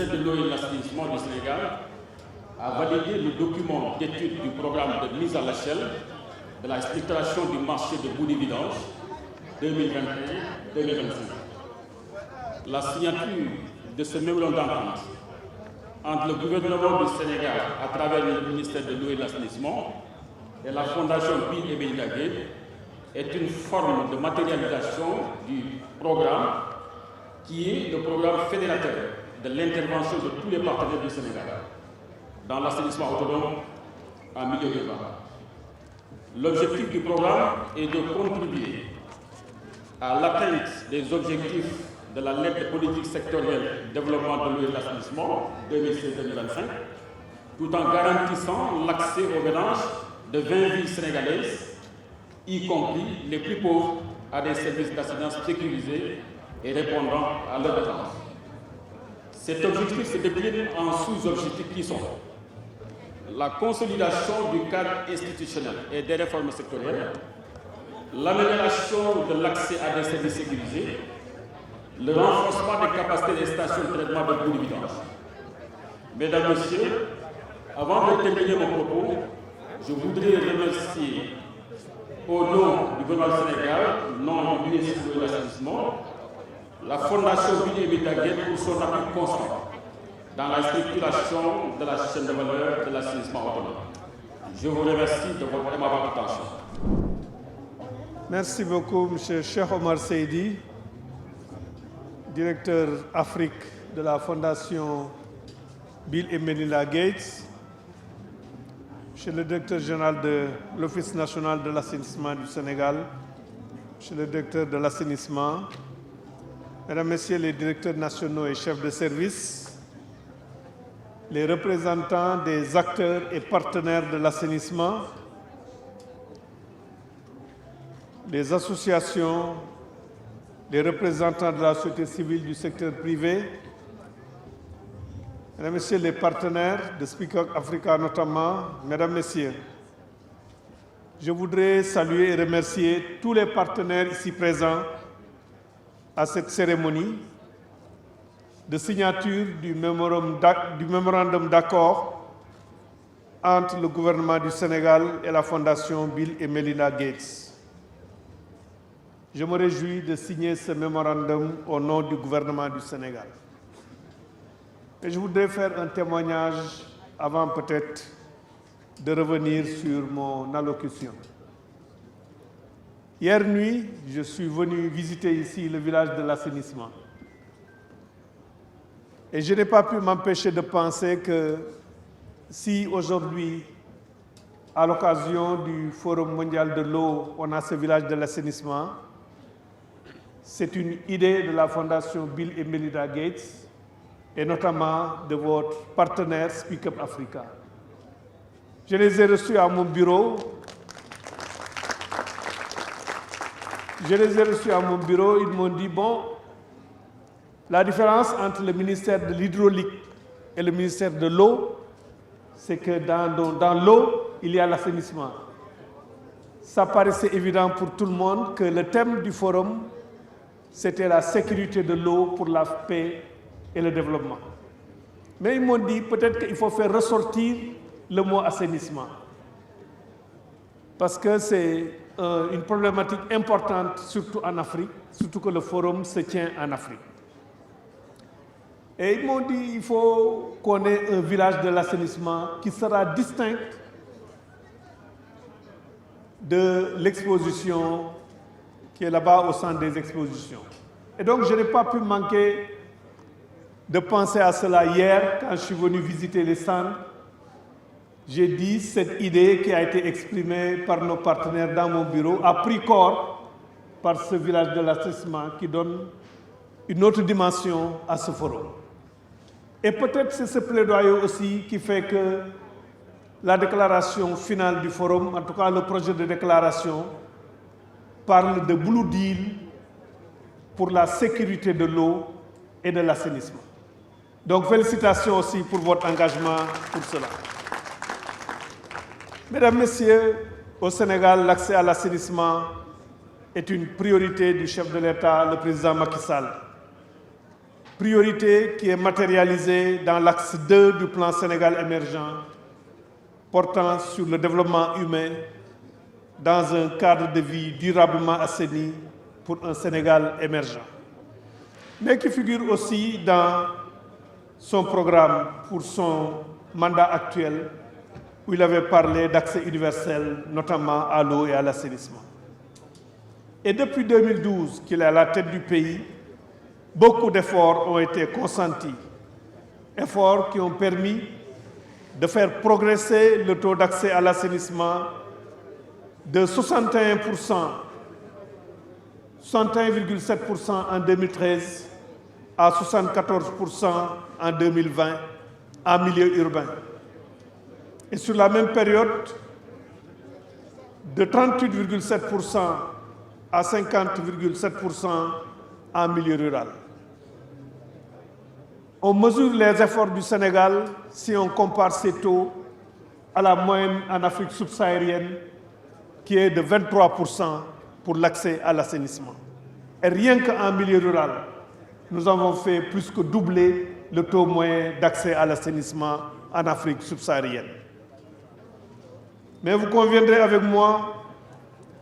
ministère de l'eau et de l'assainissement du Sénégal a validé le document d'étude du programme de mise à l'échelle de la structuration du marché de boues de vidange 2021-2025. La signature de ce mémorandum d'entente entre le gouvernement du Sénégal à travers le ministère de l'eau et de l'assainissement et la Fondation Bill et Melinda Gates est une forme de matérialisation du programme qui est le programme fédérateur de l'intervention de tous les partenaires du Sénégal dans l'assainissement autonome en milieu urbain. L'objectif du programme est de contribuer à l'atteinte des objectifs de la lettre de politique sectorielle développement de l'eau et de l'assainissement 2016-2025, tout en garantissant l'accès aux ménages de 20 villes sénégalaises, y compris les plus pauvres, à des services d'assurance sécurisés et répondant à leurs attentes. Cet objectif se décline en sous-objectifs qui sont la consolidation du cadre institutionnel et des réformes sectorielles, l'amélioration de l'accès à des services sécurisés, le renforcement des capacités des stations de traitement de boues de vidange. Mesdames, Messieurs, avant de terminer mon propos, je voudrais remercier au nom du gouvernement du Sénégal, nom du ministre de l'Assainissement, la Fondation Bill et Melinda Gates pour son appui constant dans la structuration de la chaîne de valeur de l'assainissement autonome. Je vous remercie de votre aimable attention. Merci beaucoup, M. Cheikh Omar Seydi, directeur Afrique de la Fondation Bill et Melinda Gates, Monsieur le directeur général de l'Office national de l'assainissement du Sénégal, Monsieur le directeur de l'assainissement, Mesdames, Messieurs les directeurs nationaux et chefs de service, les représentants des acteurs et partenaires de l'assainissement, les associations, les représentants de la société civile du secteur privé, Mesdames, Messieurs les partenaires de Speak Up Africa notamment, Mesdames, Messieurs, je voudrais saluer et remercier tous les partenaires ici présents à cette cérémonie de signature du mémorandum d'accord entre le gouvernement du Sénégal et la Fondation Bill et Melinda Gates. Je me réjouis de signer ce mémorandum au nom du gouvernement du Sénégal. Et je voudrais faire un témoignage avant peut-être de revenir sur mon allocution. Hier nuit, je suis venu visiter ici le village de l'assainissement. Et je n'ai pas pu m'empêcher de penser que si aujourd'hui, à l'occasion du Forum mondial de l'eau, on a ce village de l'assainissement, c'est une idée de la Fondation Bill et Melinda Gates et notamment de votre partenaire Speak Up Africa. Je les ai reçus à mon bureau. Ils m'ont dit, bon, la différence entre le ministère de l'hydraulique et le ministère de l'eau, c'est que dans l'eau, il y a l'assainissement. Ça paraissait évident pour tout le monde que le thème du forum, c'était la sécurité de l'eau pour la paix et le développement. Mais ils m'ont dit, peut-être qu'il faut faire ressortir le mot assainissement. Parce que c'est une problématique importante, surtout en Afrique, surtout que le forum se tient en Afrique. Et ils m'ont dit qu'il faut qu'on ait un village de l'assainissement qui sera distinct de l'exposition qui est là-bas au centre des expositions. Et donc je n'ai pas pu manquer de penser à cela hier quand je suis venu visiter les centres. J'ai dit cette idée qui a été exprimée par nos partenaires dans mon bureau a pris corps par ce village de l'assainissement qui donne une autre dimension à ce forum. Et peut-être c'est ce plaidoyer aussi qui fait que la déclaration finale du forum, en tout cas le projet de déclaration, parle de Blue Deal pour la sécurité de l'eau et de l'assainissement. Donc félicitations aussi pour votre engagement pour cela. Mesdames, Messieurs, au Sénégal, l'accès à l'assainissement est une priorité du chef de l'État, le président Macky Sall. priorité qui est matérialisée dans l'axe 2 du plan Sénégal émergent, portant sur le développement humain dans un cadre de vie durablement assaini pour un Sénégal émergent, mais qui figure aussi dans son programme pour son mandat actuel, où il avait parlé d'accès universel, notamment à l'eau et à l'assainissement. Et depuis 2012 qu'il est à la tête du pays, beaucoup d'efforts ont été consentis, efforts qui ont permis de faire progresser le taux d'accès à l'assainissement de 61%, 61,7% en 2013 à 74% en 2020 en milieu urbain. Et sur la même période, de 38,7% à 50,7% en milieu rural. On mesure les efforts du Sénégal si on compare ces taux à la moyenne en Afrique subsaharienne, qui est de 23% pour l'accès à l'assainissement. Et rien qu'en milieu rural, nous avons fait plus que doubler le taux moyen d'accès à l'assainissement en Afrique subsaharienne. Mais vous conviendrez avec moi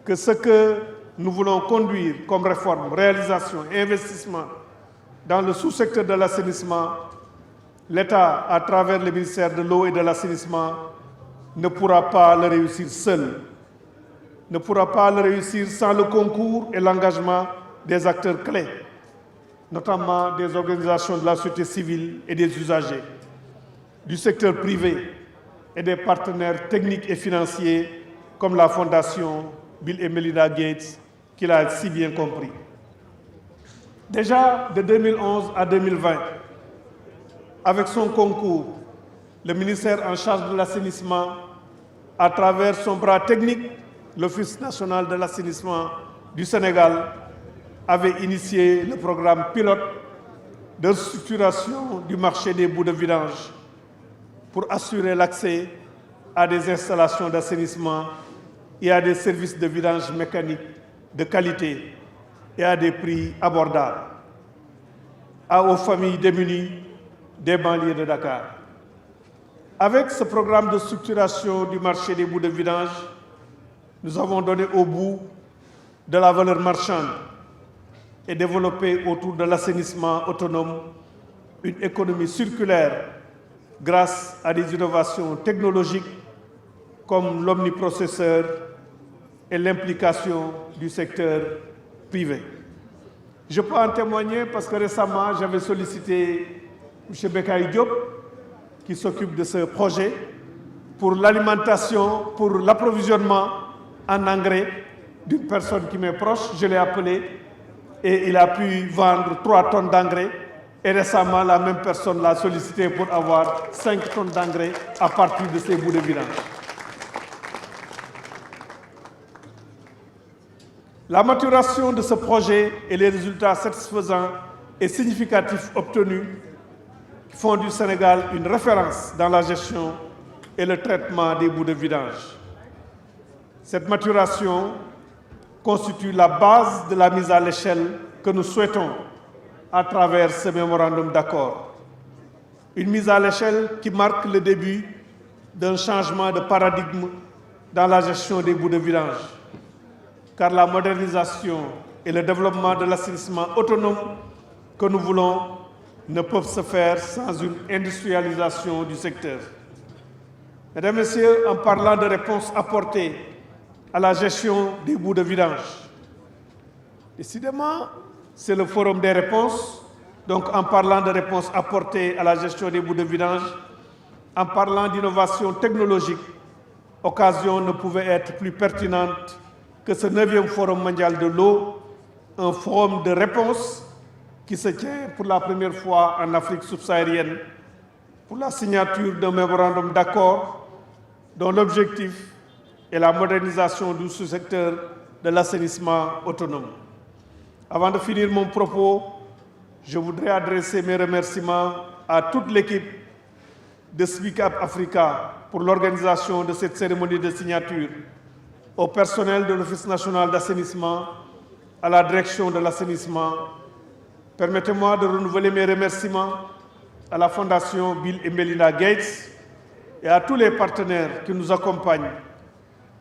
que ce que nous voulons conduire comme réforme, réalisation et investissement dans le sous-secteur de l'assainissement, l'État, à travers le ministère de l'eau et de l'assainissement, ne pourra pas le réussir seul, ne pourra pas le réussir sans le concours et l'engagement des acteurs clés, notamment des organisations de la société civile et des usagers, du secteur privé et des partenaires techniques et financiers comme la Fondation Bill et Melinda Gates, qu'il a si bien compris. Déjà de 2011 à 2020, avec son concours, le ministère en charge de l'assainissement, à travers son bras technique, l'Office national de l'assainissement du Sénégal, avait initié le programme pilote de structuration du marché des boues de vidange pour assurer l'accès à des installations d'assainissement et à des services de vidange mécanique de qualité et à des prix abordables aux familles démunies des banlieues de Dakar. Avec ce programme de structuration du marché des boues de vidange, nous avons donné au bout de la valeur marchande et développé autour de l'assainissement autonome une économie circulaire grâce à des innovations technologiques comme l'omniprocesseur et l'implication du secteur privé. Je peux en témoigner parce que récemment, j'avais sollicité M. Bekay Diop, qui s'occupe de ce projet, pour l'alimentation, pour l'approvisionnement en engrais d'une personne qui m'est proche. Je l'ai appelé et il a pu vendre 3 tonnes d'engrais. Et récemment, la même personne l'a sollicité pour avoir 5 tonnes d'engrais à partir de ces bouts de vidange. La maturation de ce projet et les résultats satisfaisants et significatifs obtenus font du Sénégal une référence dans la gestion et le traitement des bouts de vidange. Cette maturation constitue la base de la mise à l'échelle que nous souhaitons à travers ce mémorandum d'accord. Une mise à l'échelle qui marque le début d'un changement de paradigme dans la gestion des bouts de vidange, car la modernisation et le développement de l'assainissement autonome que nous voulons ne peuvent se faire sans une industrialisation du secteur. Mesdames et Messieurs, en parlant de réponses apportées à la gestion des bouts de vidange, décidément, c'est le forum des réponses. Donc, en parlant de réponses apportées à la gestion des bouts de vidange, en parlant d'innovation technologique, occasion ne pouvait être plus pertinente que ce 9e Forum mondial de l'eau, un forum de réponse qui se tient pour la première fois en Afrique subsaharienne pour la signature d'un mémorandum d'accord dont l'objectif est la modernisation du sous-secteur de l'assainissement autonome. Avant de finir mon propos, je voudrais adresser mes remerciements à toute l'équipe de Speak Up Africa pour l'organisation de cette cérémonie de signature, au personnel de l'Office national d'assainissement, à la direction de l'assainissement, Permettez-moi de renouveler mes remerciements à la Fondation Bill et Melinda Gates et à tous les partenaires qui nous accompagnent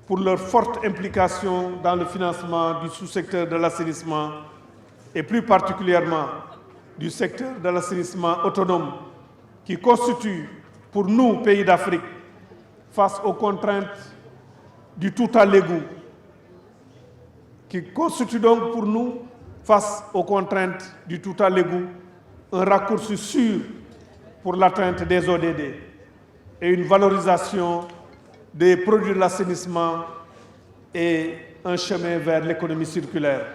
pour leur forte implication dans le financement du sous-secteur de l'assainissement et plus particulièrement du secteur de l'assainissement autonome qui constitue pour nous, pays d'Afrique, face aux contraintes du tout à l'égout, qui constitue donc pour nous, face aux contraintes du tout à l'égout, un raccourci sûr pour l'atteinte des ODD et une valorisation des produits de l'assainissement et un chemin vers l'économie circulaire.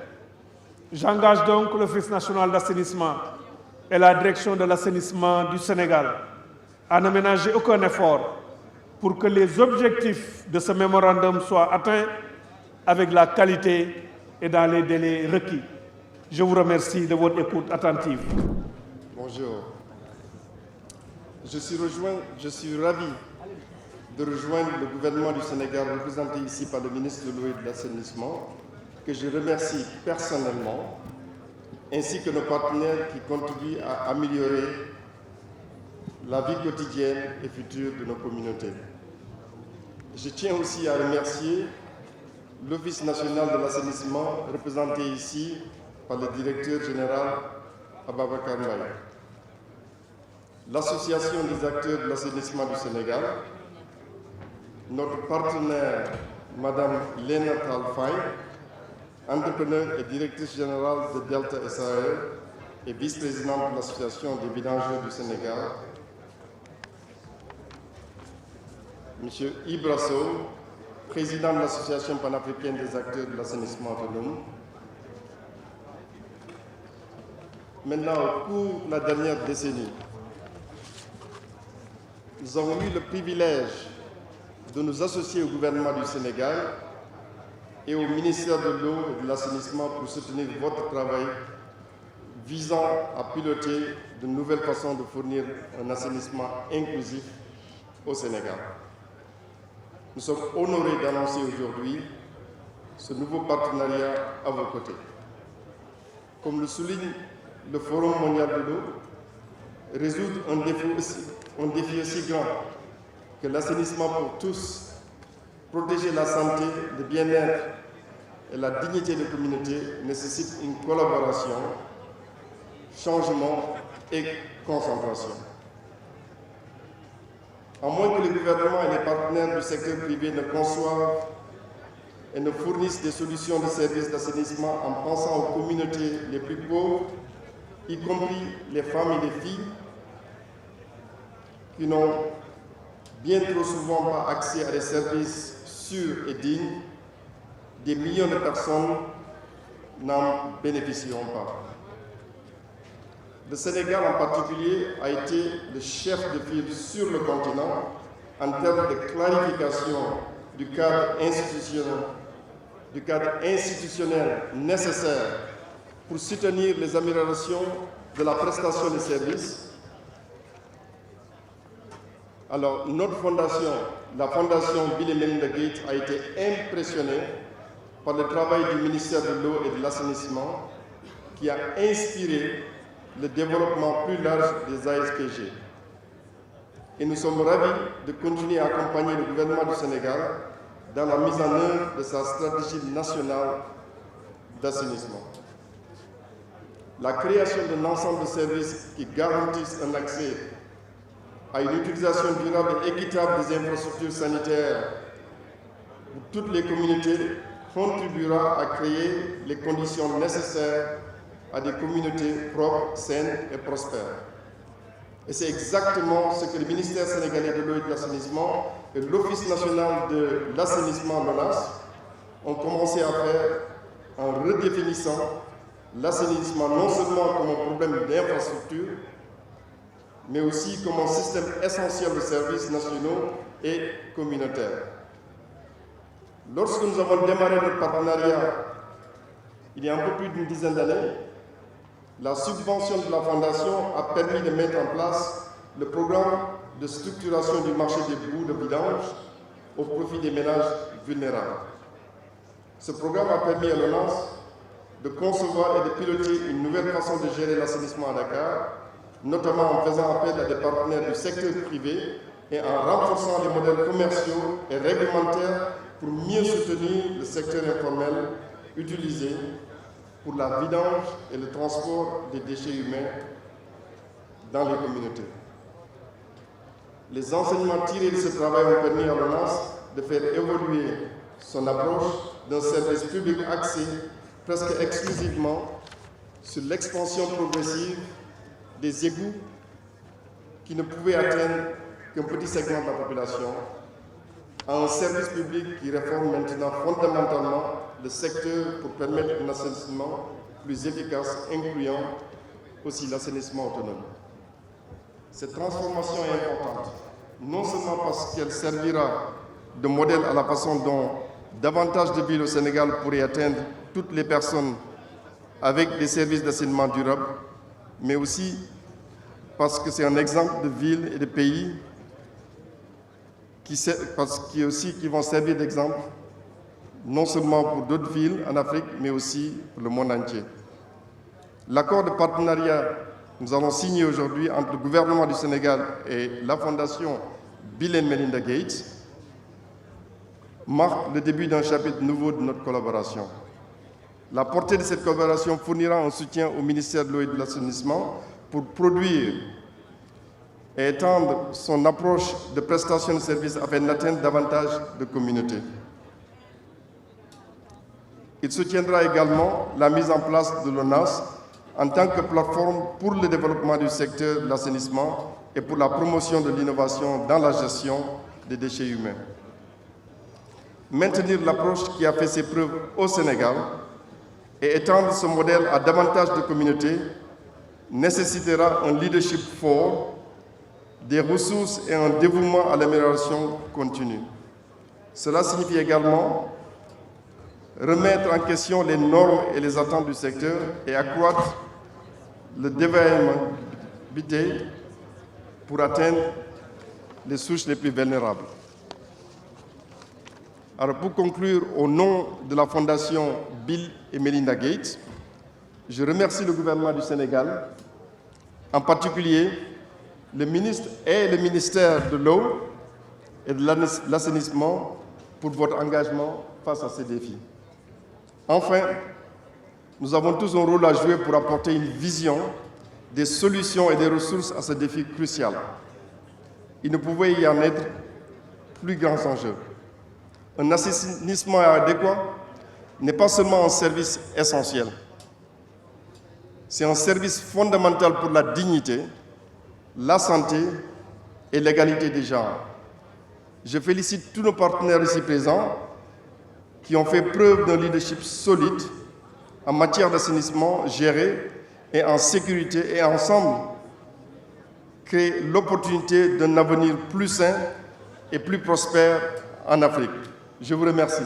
J'engage donc l'Office national d'assainissement et la direction de l'assainissement du Sénégal à ne ménager aucun effort pour que les objectifs de ce mémorandum soient atteints avec la qualité et dans les délais requis. Je vous remercie de votre écoute attentive. Bonjour. Je suis ravi de rejoindre le gouvernement du Sénégal représenté ici par le ministre de l'Eau et de l'Assainissement, que je remercie personnellement, ainsi que nos partenaires qui contribuent à améliorer la vie quotidienne et future de nos communautés. Je tiens aussi à remercier l'Office national de l'assainissement représenté ici par le directeur général Ababacar Mbaye, l'Association des acteurs de l'assainissement du Sénégal, notre partenaire Madame Léna Talfay, entrepreneur et directrice générale de Delta SAE et vice-présidente de l'Association des bidangeurs du Sénégal, M. Ibrasso, président de l'Association panafricaine des acteurs de l'assainissement autonome. Maintenant, au cours de la dernière décennie, nous avons eu le privilège de nous associer au gouvernement du Sénégal et au ministère de l'Eau et de l'Assainissement pour soutenir votre travail visant à piloter de nouvelles façons de fournir un assainissement inclusif au Sénégal. Nous sommes honorés d'annoncer aujourd'hui ce nouveau partenariat à vos côtés. Comme le souligne le Forum mondial de l'eau, résoudre un défi aussi grand que l'assainissement pour tous, protéger la santé, le bien-être et la dignité des communautés nécessite une collaboration, changement et concentration. À moins que le gouvernement et les partenaires du secteur privé ne conçoivent et ne fournissent des solutions de services d'assainissement en pensant aux communautés les plus pauvres, y compris les femmes et les filles, qui n'ont bien trop souvent pas accès à des services sûrs et dignes, des millions de personnes n'en bénéficieront pas. Le Sénégal en particulier a été le chef de file sur le continent en termes de clarification du cadre institutionnel nécessaire pour soutenir les améliorations de la prestation de services. Alors, notre fondation, la Fondation Bill et Melinda Gates, a été impressionnée par le travail du ministère de l'Eau et de l'Assainissement qui a inspiré le développement plus large des ASPG. Et nous sommes ravis de continuer à accompagner le gouvernement du Sénégal dans la mise en œuvre de sa stratégie nationale d'assainissement. La création d'un ensemble de services qui garantissent un accès à une utilisation durable et équitable des infrastructures sanitaires pour toutes les communautés contribuera à créer les conditions nécessaires à des communautés propres, saines et prospères. Et c'est exactement ce que le ministère sénégalais de l'eau et de l'assainissement et l'Office national de l'assainissement, l'ONAS, ont commencé à faire en redéfinissant l'assainissement non seulement comme un problème d'infrastructure, mais aussi comme un système essentiel de services nationaux et communautaires. Lorsque nous avons démarré notre partenariat, il y a un peu plus d'une dizaine d'années, la subvention de la Fondation a permis de mettre en place le programme de structuration du marché des boues de vidange au profit des ménages vulnérables. Ce programme a permis à l'ONAS de concevoir et de piloter une nouvelle façon de gérer l'assainissement à Dakar, notamment en faisant appel à des partenaires du secteur privé et en renforçant les modèles commerciaux et réglementaires pour mieux soutenir le secteur informel utilisé pour la vidange et le transport des déchets humains dans les communautés. Les enseignements tirés de ce travail ont permis à l'ONAS de faire évoluer son approche d'un service public axé presque exclusivement sur l'expansion progressive des égouts qui ne pouvaient atteindre qu'un petit segment de la population, à un service public qui réforme maintenant fondamentalement le secteur pour permettre un assainissement plus efficace, incluant aussi l'assainissement autonome. Cette transformation est importante, non seulement parce qu'elle servira de modèle à la façon dont davantage de villes au Sénégal pourraient atteindre toutes les personnes avec des services d'assainissement durable, mais aussi parce que c'est un exemple de villes et de pays qui vont servir d'exemple non seulement pour d'autres villes en Afrique, mais aussi pour le monde entier. L'accord de partenariat que nous allons signer aujourd'hui entre le gouvernement du Sénégal et la fondation Bill & Melinda Gates marque le début d'un chapitre nouveau de notre collaboration. La portée de cette collaboration fournira un soutien au ministère de l'eau et de l'assainissement pour produire et étendre son approche de prestation de services afin d'atteindre davantage de communautés. Il soutiendra également la mise en place de l'ONAS en tant que plateforme pour le développement du secteur de l'assainissement et pour la promotion de l'innovation dans la gestion des déchets humains. Maintenir l'approche qui a fait ses preuves au Sénégal et étendre ce modèle à davantage de communautés nécessitera un leadership fort, des ressources et un dévouement à l'amélioration continue. Cela signifie également remettre en question les normes et les attentes du secteur et accroître le développement pour atteindre les souches les plus vulnérables. Alors pour conclure, au nom de la Fondation Bill & Melinda Gates, je remercie le gouvernement du Sénégal, en particulier le ministre et le ministère de l'eau et de l'assainissement pour votre engagement face à ces défis. Enfin, nous avons tous un rôle à jouer pour apporter une vision, des solutions et des ressources à ce défi crucial. Il ne pouvait y en être plus grands enjeux. Un assainissement adéquat n'est pas seulement un service essentiel, c'est un service fondamental pour la dignité, la santé et l'égalité des genres. Je félicite tous nos partenaires ici présents qui ont fait preuve d'un leadership solide en matière d'assainissement géré et en sécurité et ensemble créer l'opportunité d'un avenir plus sain et plus prospère en Afrique. Je vous remercie.